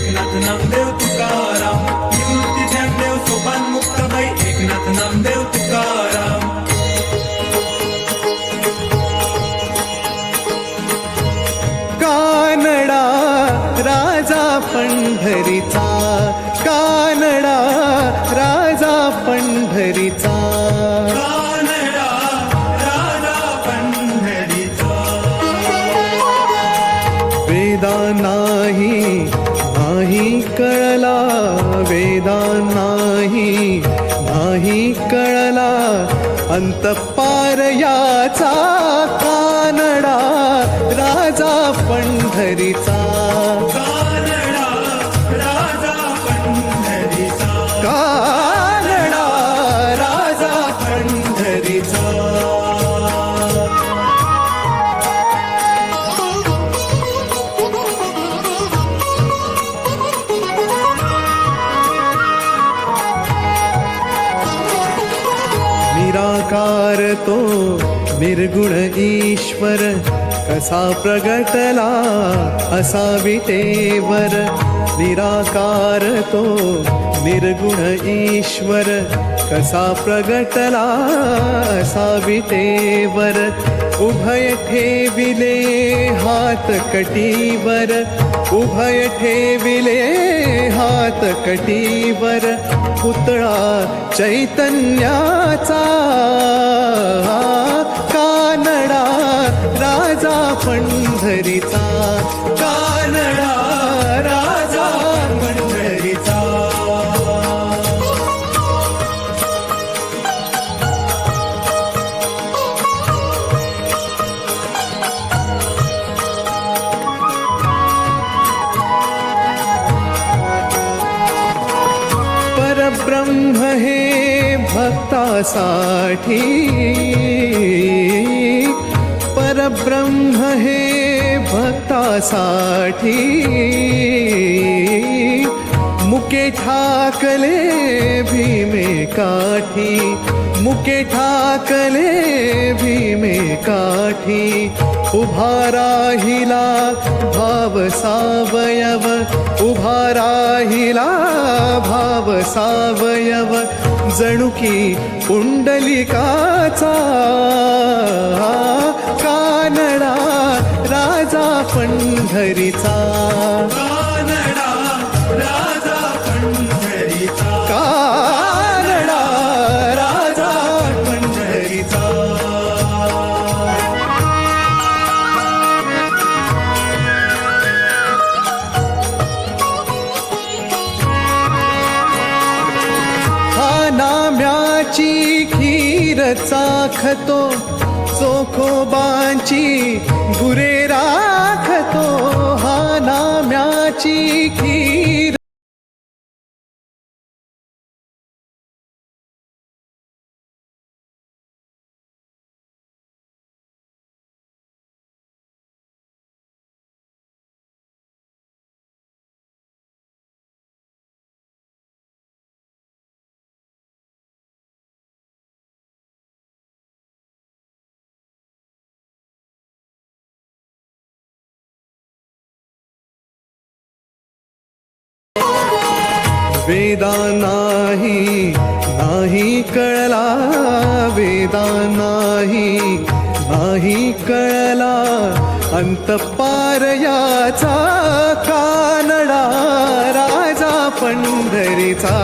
एकनाथ नामदेव तुकाराम, निवृत्ती ज्ञानदेव सोपान मुक्ताबाई, एकनाथ नामदेव तुकाराम. कानडा राजा पंढरीचा, कानडा राजा पंढरीचा, कानडा राजा पंढरीचा. वेदा नाही कळला, वेदा नाही कळला, अंतपार याचा कानडा राजा पंढरीचा, कानडा राजा पंढरीचा. कानडा राजा पंढरीचा. निराकार तो निर्गुण ईश्वर, कसा प्रगटला असा विटेवर. निराकार तो निर्गुण ईश्वर, कसा प्रगटला असा विटेवर. उभय ठेविले हात कटीवर, उभय ठेविले हात कटीवर. पुतळा चैतन्याचा, कानडा राजा पंढरीचा, कानडा राजा पंढरीचा. परब्रह्म हे भक्तासाठी, परब्रह्म हे भक्तासाठी. मुके ठाकले भीमे काठी, मुके ठाकले भीमे काठी. उभा राहिला भाव सावयव, उभा राहिला भाव सावयव. जणू की पुंडलिकाचा कानडा राजा पंढरीचा, कानडा राजा पंढरीचा. कानडा राजा पंढरीचा. नाम्याची खीर चाखतो, चोखोबांची गुरे राखतो. हा नाम्याची खीर वेदा नाही कळला, वेदा नाही कळला, अंतपार याचा कानडा राजा पंढरीचा.